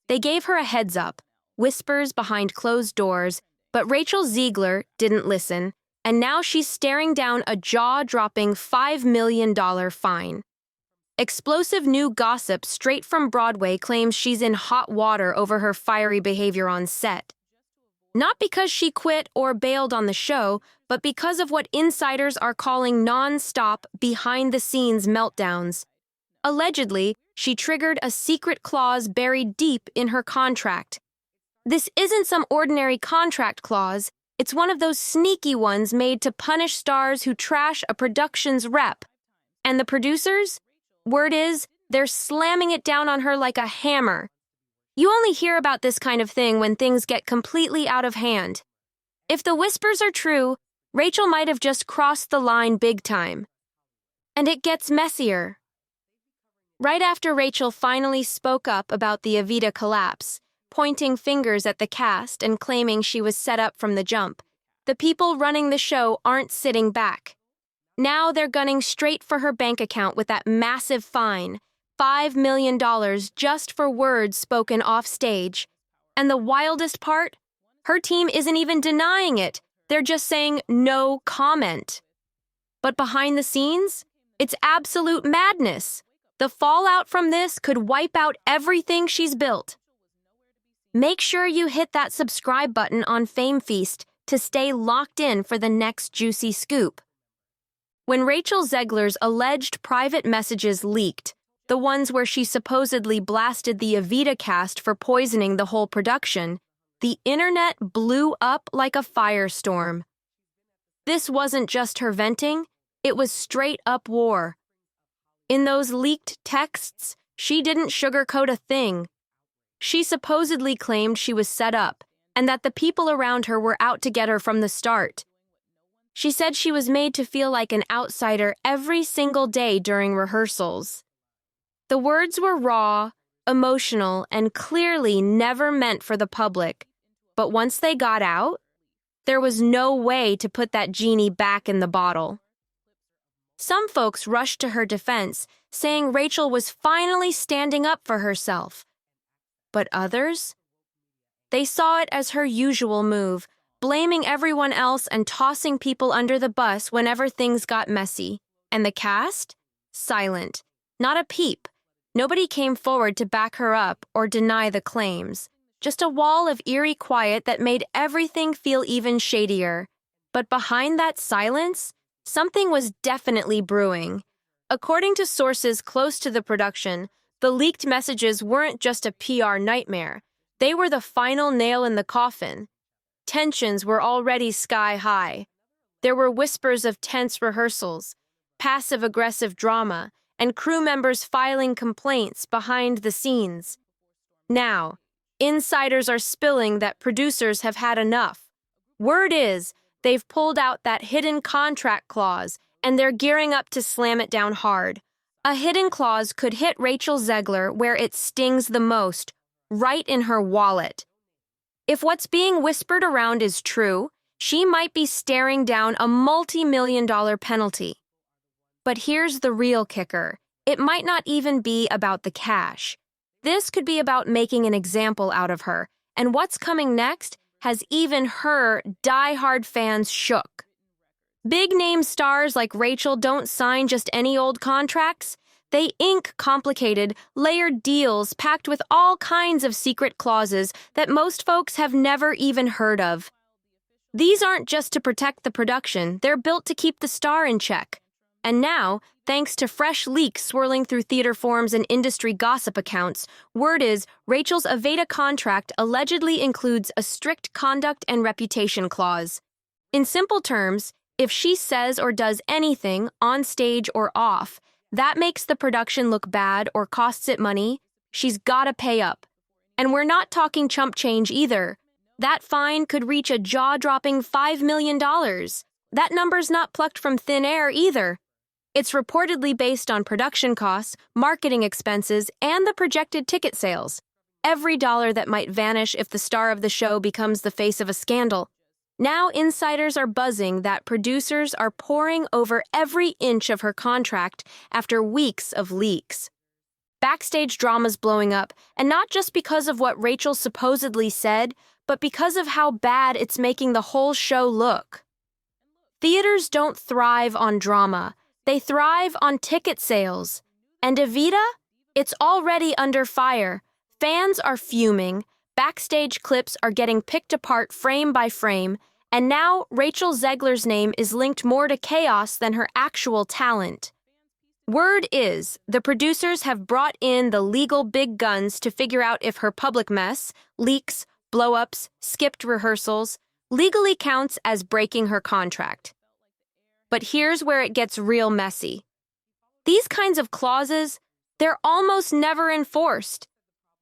They gave her a heads up, whispers behind closed doors, but Rachel Zegler didn't listen, and now she's staring down a jaw-dropping $5 million fine. Explosive new gossip straight from Broadway claims she's in hot water over her fiery behavior on set. Not because she quit or bailed on the show, but because of what insiders are calling non-stop, behind-the-scenes meltdowns. Allegedly, she triggered a secret clause buried deep in her contract. This isn't some ordinary contract clause. It's one of those sneaky ones made to punish stars who trash a production's rep. And the producers? Word is, they're slamming it down on her like a hammer. You only hear about this kind of thing when things get completely out of hand. If the whispers are true, Rachel might have just crossed the line big time. And it gets messier. Right after Rachel finally spoke up about the Evita collapse, pointing fingers at the cast and claiming she was set up from the jump, the people running the show aren't sitting back. Now they're gunning straight for her bank account with that massive fine, $5 million just for words spoken off stage. And the wildest part? Her team isn't even denying it. They're just saying no comment. But behind the scenes, it's absolute madness. The fallout from this could wipe out everything she's built. Make sure you hit that subscribe button on Fame Feast to stay locked in for the next juicy scoop. When Rachel Zegler's alleged private messages leaked, the ones where she supposedly blasted the Evita cast for poisoning the whole production, the internet blew up like a firestorm. This wasn't just her venting, it was straight-up war. In those leaked texts, she didn't sugarcoat a thing. She supposedly claimed she was set up, and that the people around her were out to get her from the start. She said she was made to feel like an outsider every single day during rehearsals. The words were raw, emotional, and clearly never meant for the public. But once they got out, there was no way to put that genie back in the bottle. Some folks rushed to her defense, saying Rachel was finally standing up for herself. But others? They saw it as her usual move, blaming everyone else and tossing people under the bus whenever things got messy. And the cast? Silent. Not a peep. Nobody came forward to back her up or deny the claims. Just a wall of eerie quiet that made everything feel even shadier. But behind that silence, something was definitely brewing. According to sources close to the production, the leaked messages weren't just a PR nightmare. They were the final nail in the coffin. Tensions were already sky high. There were whispers of tense rehearsals, passive-aggressive drama, and crew members filing complaints behind the scenes. Now, insiders are spilling that producers have had enough. Word is, they've pulled out that hidden contract clause, and they're gearing up to slam it down hard. A hidden clause could hit Rachel Zegler where it stings the most, right in her wallet. If what's being whispered around is true, she might be staring down a multi-million-dollar penalty. But here's the real kicker. It might not even be about the cash. This could be about making an example out of her, and what's coming next has even her die-hard fans shook. Big-name stars like Rachel don't sign just any old contracts. They ink complicated, layered deals packed with all kinds of secret clauses that most folks have never even heard of. These aren't just to protect the production, they're built to keep the star in check. And now, thanks to fresh leaks swirling through theater forums and industry gossip accounts, word is Rachel's Evita contract allegedly includes a strict conduct and reputation clause. In simple terms, if she says or does anything, on stage or off, that makes the production look bad or costs it money, she's gotta pay up. And we're not talking chump change either. That fine could reach a jaw-dropping $5 million. That number's not plucked from thin air either. It's reportedly based on production costs, marketing expenses, and the projected ticket sales. Every dollar that might vanish if the star of the show becomes the face of a scandal. Now insiders are buzzing that producers are poring over every inch of her contract after weeks of leaks. backstage drama's blowing up, and not just because of what Rachel supposedly said, but because of how bad it's making the whole show look. Theaters don't thrive on drama. They thrive on ticket sales. And Evita? It's already under fire. Fans are fuming, backstage clips are getting picked apart frame by frame, and now Rachel Zegler's name is linked more to chaos than her actual talent. Word is, the producers have brought in the legal big guns to figure out if her public mess, leaks, blow-ups, skipped rehearsals, legally counts as breaking her contract. But here's where it gets real messy. These kinds of clauses, they're almost never enforced.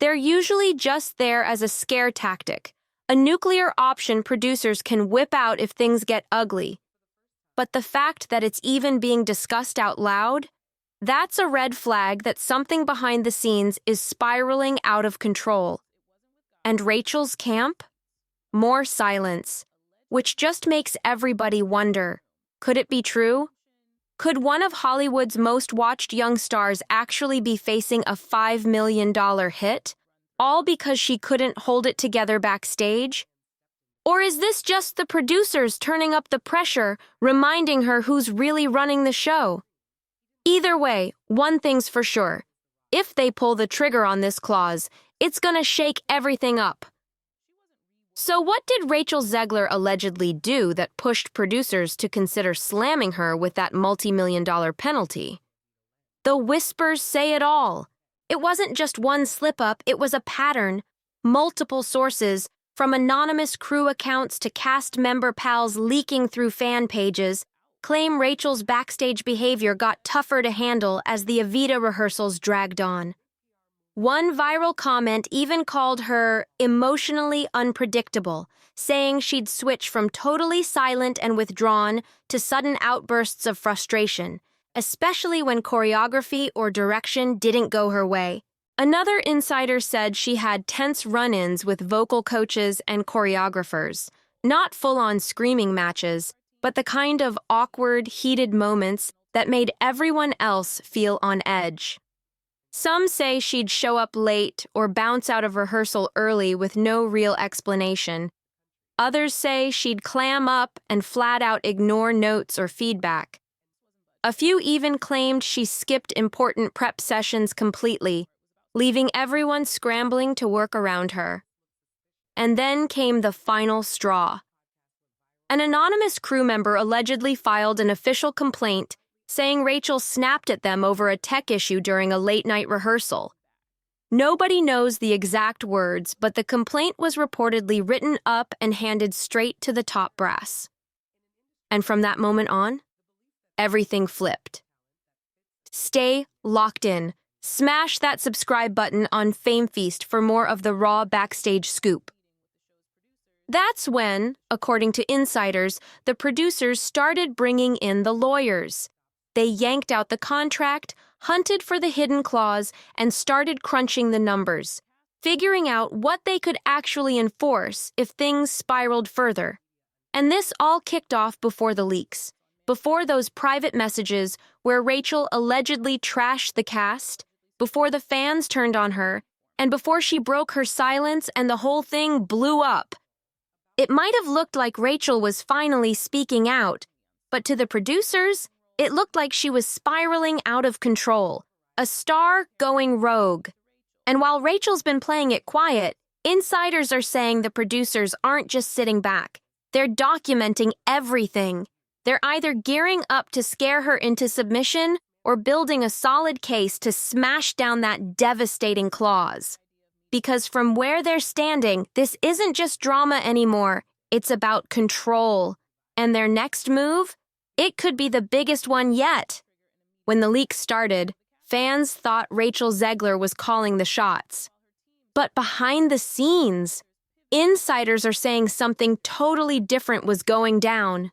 They're usually just there as a scare tactic, a nuclear option producers can whip out if things get ugly. But the fact that it's even being discussed out loud, that's a red flag that something behind the scenes is spiraling out of control. And Rachel's camp? More silence, which just makes everybody wonder, could it be true? Could one of Hollywood's most watched young stars actually be facing a $5 million hit, all because she couldn't hold it together backstage? Or is this just the producers turning up the pressure, reminding her who's really running the show? Either way, one thing's for sure. If they pull the trigger on this clause, it's gonna shake everything up. So what did Rachel Zegler allegedly do that pushed producers to consider slamming her with that multi-million-dollar penalty? The whispers say it all. It wasn't just one slip-up, it was a pattern. Multiple sources, from anonymous crew accounts to cast member pals leaking through fan pages, claim Rachel's backstage behavior got tougher to handle as the Evita rehearsals dragged on. One viral comment even called her emotionally unpredictable, saying she'd switch from totally silent and withdrawn to sudden outbursts of frustration, especially when choreography or direction didn't go her way. Another insider said she had tense run-ins with vocal coaches and choreographers, not full-on screaming matches, but the kind of awkward, heated moments that made everyone else feel on edge. Some say she'd show up late or bounce out of rehearsal early with no real explanation. Others say she'd clam up and flat out ignore notes or feedback. A few even claimed she skipped important prep sessions completely, leaving everyone scrambling to work around her. And then came the final straw. An anonymous crew member allegedly filed an official complaint saying Rachel snapped at them over a tech issue during a late-night rehearsal. Nobody knows the exact words, but the complaint was reportedly written up and handed straight to the top brass. And from that moment on, everything flipped. Stay locked in. Smash that subscribe button on Fame Feast for more of the raw backstage scoop. That's when, according to insiders, the producers started bringing in the lawyers. They yanked out the contract, hunted for the hidden clause, and started crunching the numbers, figuring out what they could actually enforce if things spiraled further. And this all kicked off before the leaks, before those private messages where Rachel allegedly trashed the cast, before the fans turned on her, and before she broke her silence and the whole thing blew up. It might have looked like Rachel was finally speaking out, but to the producers, it looked like she was spiraling out of control, a star going rogue. And while Rachel's been playing it quiet, insiders are saying the producers aren't just sitting back. They're documenting everything. They're either gearing up to scare her into submission or building a solid case to smash down that devastating clause. Because from where they're standing, this isn't just drama anymore. It's about control. And their next move? It could be the biggest one yet. When the leaks started, fans thought Rachel Zegler was calling the shots. But behind the scenes, insiders are saying something totally different was going down.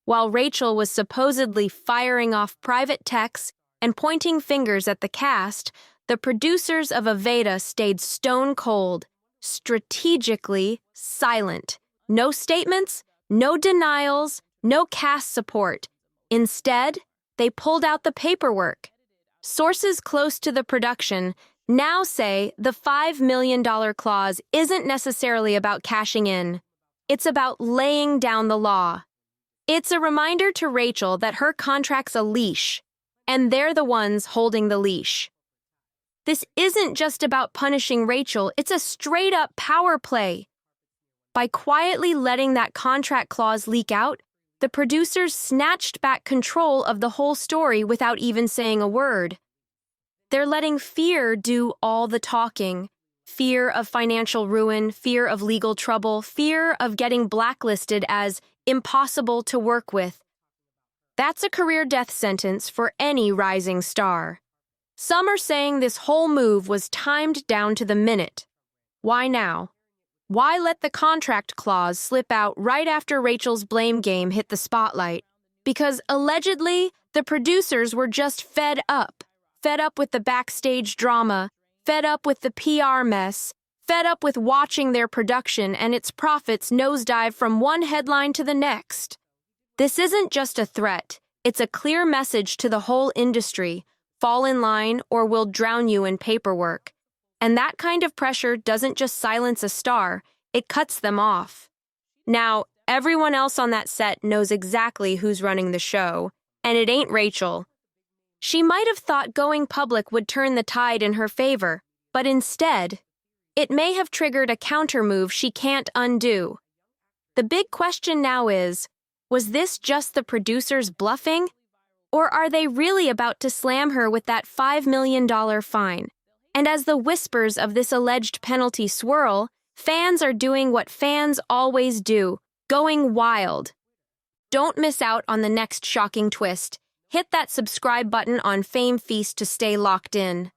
While Rachel was supposedly firing off private texts and pointing fingers at the cast, the producers of Evita stayed stone cold, strategically silent. No statements, no denials, no cast support. Instead, they pulled out the paperwork. Sources close to the production now say the $5 million clause isn't necessarily about cashing in. It's about laying down the law. It's a reminder to Rachel that her contract's a leash, and they're the ones holding the leash. This isn't just about punishing Rachel, it's a straight-up power play. By quietly letting that contract clause leak out, the producers snatched back control of the whole story without even saying a word. They're letting fear do all the talking. Fear of financial ruin, fear of legal trouble, fear of getting blacklisted as impossible to work with. That's a career death sentence for any rising star. Some are saying this whole move was timed down to the minute. Why now? Why let the contract clause slip out right after Rachel's blame game hit the spotlight? Because allegedly, the producers were just fed up with the backstage drama, fed up with the PR mess, fed up with watching their production and its profits nosedive from one headline to the next. This isn't just a threat, it's a clear message to the whole industry: fall in line or we'll drown you in paperwork. And that kind of pressure doesn't just silence a star, it cuts them off. Now, everyone else on that set knows exactly who's running the show, and it ain't Rachel. She might have thought going public would turn the tide in her favor, but instead, it may have triggered a countermove she can't undo. The big question now is, was this just the producers bluffing? Or are they really about to slam her with that $5 million fine? And as the whispers of this alleged penalty swirl, fans are doing what fans always do, going wild. Don't miss out on the next shocking twist. Hit that subscribe button on Fame Feast to stay locked in.